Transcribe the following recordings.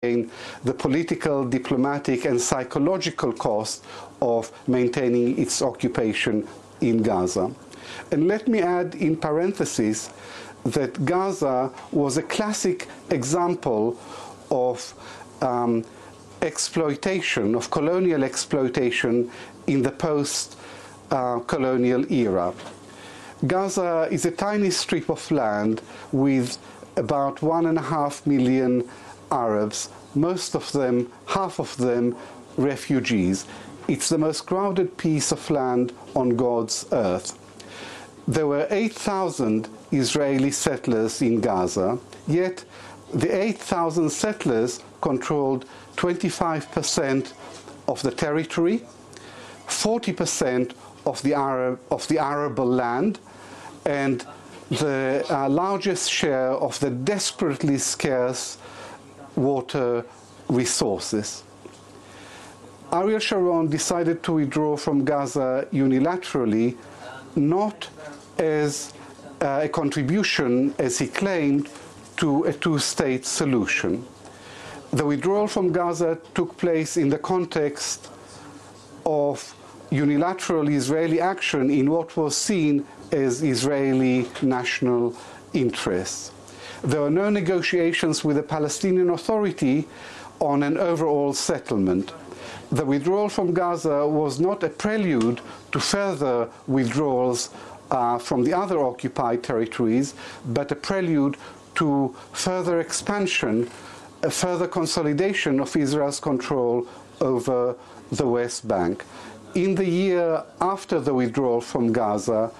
the political, diplomatic and psychological cost of maintaining its occupation in Gaza. And let me add in parentheses that Gaza was a classic example of exploitation, of colonial exploitation in the post-colonial era. Gaza is a tiny strip of land with about 1.5 million Arabs, most of them, half of them, refugees. It's the most crowded piece of land on God's earth. There were 8,000 Israeli settlers in Gaza, yet the 8,000 settlers controlled 25% of the territory, 40% of the arable land, and the largest share of the desperately scarce water resources. Ariel Sharon decided to withdraw from Gaza unilaterally, not as a contribution, as he claimed, to a two-state solution. The withdrawal from Gaza took place in the context of unilateral Israeli action in what was seen as Israeli national interests. There were no negotiations with the Palestinian Authority on an overall settlement. The withdrawal from Gaza was not a prelude to further withdrawals from the other occupied territories, but a prelude to further expansion, a further consolidation of Israel's control over the West Bank. In the year after the withdrawal from Gaza,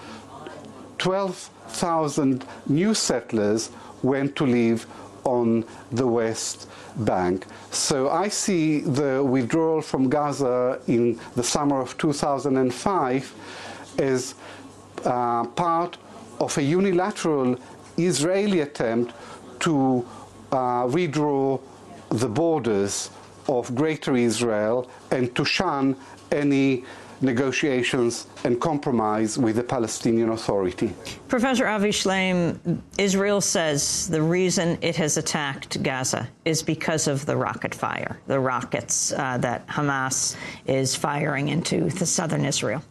12,000 new settlers went to live on the West Bank. So I see the withdrawal from Gaza in the summer of 2005 as part of a unilateral Israeli attempt to redraw the borders of Greater Israel and to shun any negotiations and compromise with the Palestinian Authority. Professor Avi Shlaim, Israel says the reason it has attacked Gaza is because of the rocket fire, the rockets that Hamas is firing into the southern Israel.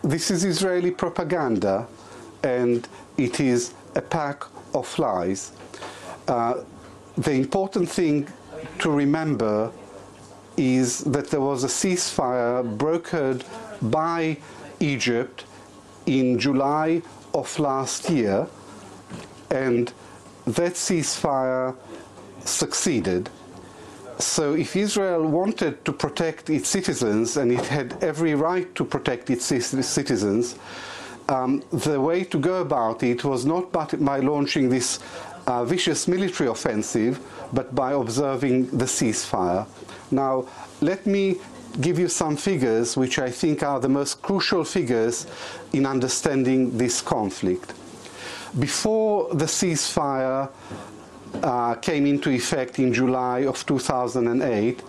This is Israeli propaganda, and it is a pack of lies. The important thing to remember is that there was a ceasefire brokered by Egypt in July of last year, and that ceasefire succeeded. So if Israel wanted to protect its citizens, and it had every right to protect its citizens, the way to go about it was not by launching this vicious military offensive, but by observing the ceasefire. Now, let me give you some figures which I think are the most crucial figures in understanding this conflict. Before the ceasefire came into effect in July of 2008,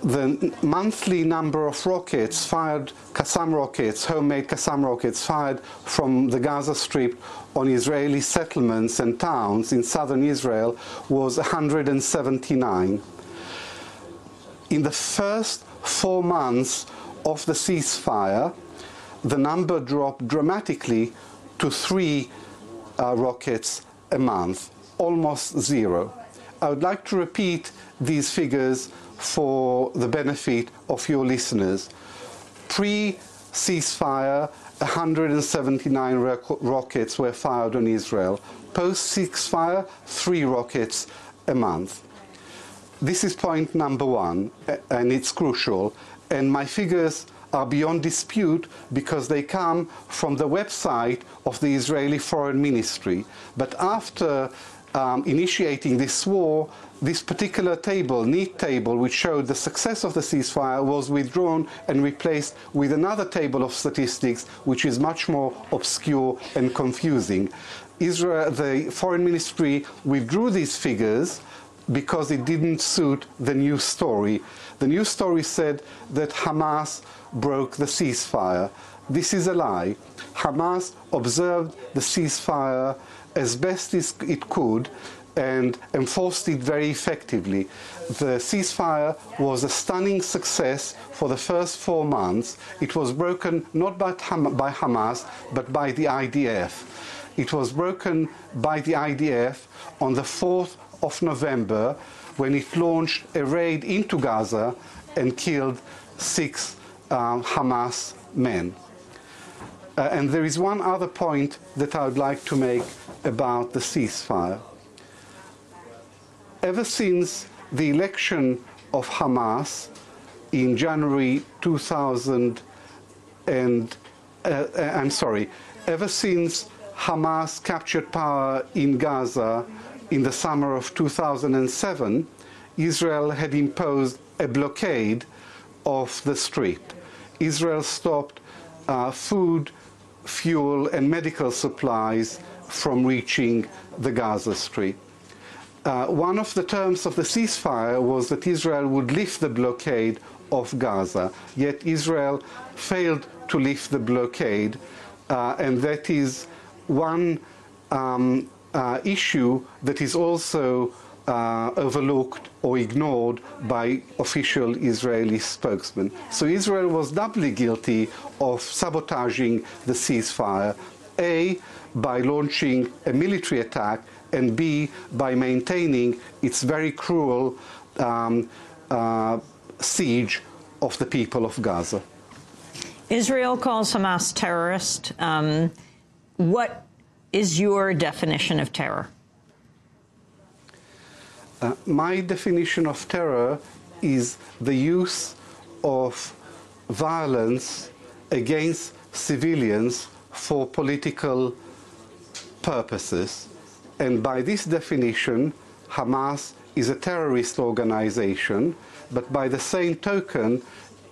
the monthly number of rockets fired, Qassam rockets, homemade Qassam rockets fired from the Gaza Strip on Israeli settlements and towns in southern Israel was 179. In the first 4 months of the ceasefire, the number dropped dramatically to 3 rockets a month, almost zero. I would like to repeat these figures for the benefit of your listeners. Pre-ceasefire, 179 rockets were fired on Israel. Post-ceasefire, 3 rockets a month. This is point number 1, and it's crucial. And my figures are beyond dispute because they come from the website of the Israeli Foreign Ministry. But after initiating this war, this particular table, neat table, which showed the success of the ceasefire, was withdrawn and replaced with another table of statistics, which is much more obscure and confusing. Israel, the Foreign Ministry withdrew these figures because it didn't suit the news story. The news story said that Hamas broke the ceasefire. This is a lie. Hamas observed the ceasefire as best as it could and enforced it very effectively. The ceasefire was a stunning success for the first 4 months. It was broken not by Hamas, but by the IDF. It was broken by the IDF on the 4th of November, when it launched a raid into Gaza and killed 6 Hamas men. And there is one other point that I would like to make about the ceasefire. Ever since the election of Hamas in January 2000 and, ever since Hamas captured power in Gaza in the summer of 2007, Israel had imposed a blockade of the Strip. Israel stopped food, fuel and medical supplies from reaching the Gaza Strip. One of the terms of the ceasefire was that Israel would lift the blockade of Gaza, yet Israel failed to lift the blockade, and that is one issue that is also overlooked or ignored by official Israeli spokesmen. So Israel was doubly guilty of sabotaging the ceasefire, A, by launching a military attack, and B, by maintaining its very cruel siege of the people of Gaza. Israel calls Hamas terrorist. What is your definition of terror? My definition of terror is the use of violence against civilians for political purposes. And by this definition, Hamas is a terrorist organization, but by the same token,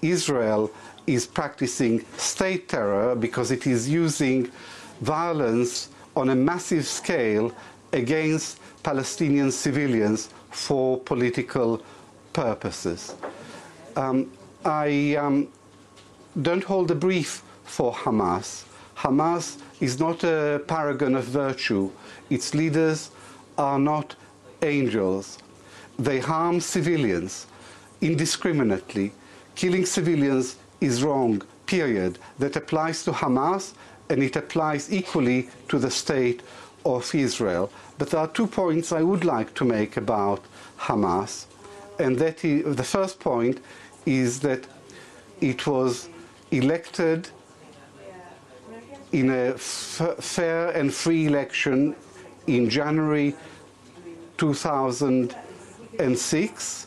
Israel is practicing state terror because it is using violence on a massive scale against Palestinian civilians for political purposes. I don't hold a brief for Hamas. Hamas is not a paragon of virtue. Its leaders are not angels. They harm civilians indiscriminately. Killing civilians is wrong, period. That applies to Hamas, and it applies equally to the state of Israel. But there are 2 points I would like to make about Hamas. And that is, the first point is that it was elected in a fair and free election in January 2006.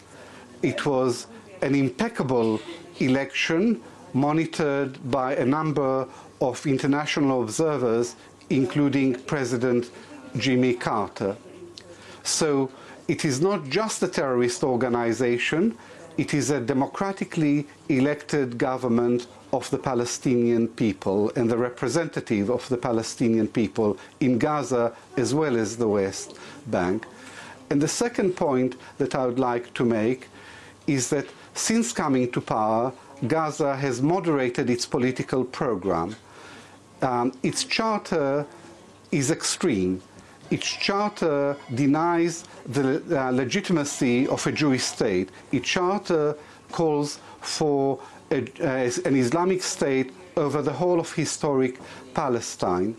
It was an impeccable election monitored by a number of international observers, including President Jimmy Carter. So it is not just a terrorist organization, it is a democratically elected government of the Palestinian people and the representative of the Palestinian people in Gaza as well as the West Bank. And the second point that I would like to make is that since coming to power, Gaza has moderated its political program. Its charter is extreme. Its charter denies the legitimacy of a Jewish state. Its charter calls for an Islamic state over the whole of historic Palestine.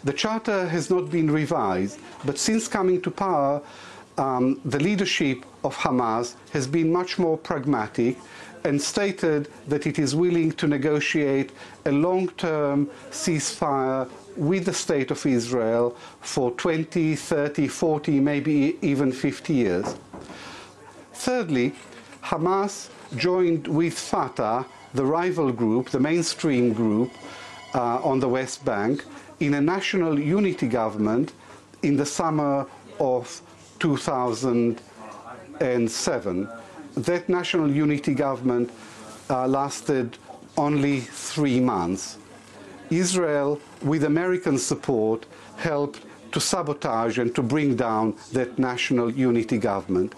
The charter has not been revised, but since coming to power, the leadership of Hamas has been much more pragmatic and stated that it is willing to negotiate a long-term ceasefire with the State of Israel for 20, 30, 40, maybe even 50 years. Thirdly, Hamas joined with Fatah, the rival group, the mainstream group on the West Bank, in a national unity government in the summer of 2007. That national unity government lasted only 3 months. Israel, with American support, helped to sabotage and to bring down that national unity government.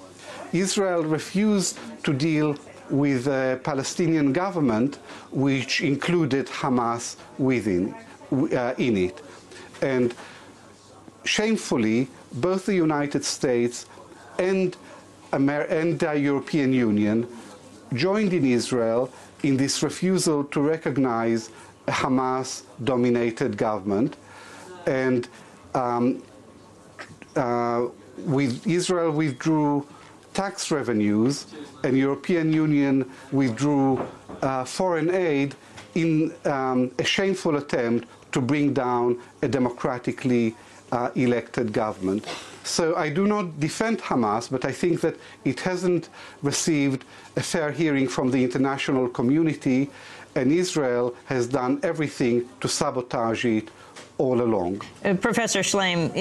Israel refused to deal with a Palestinian government which included Hamas in it. And shamefully, both the United States and the European Union joined in Israel in this refusal to recognize a Hamas-dominated government. And Israel withdrew tax revenues, and European Union withdrew foreign aid in a shameful attempt to bring down a democratically elected government. So I do not defend Hamas, but I think that it hasn't received a fair hearing from the international community, and Israel has done everything to sabotage it all along. Professor Shlaim,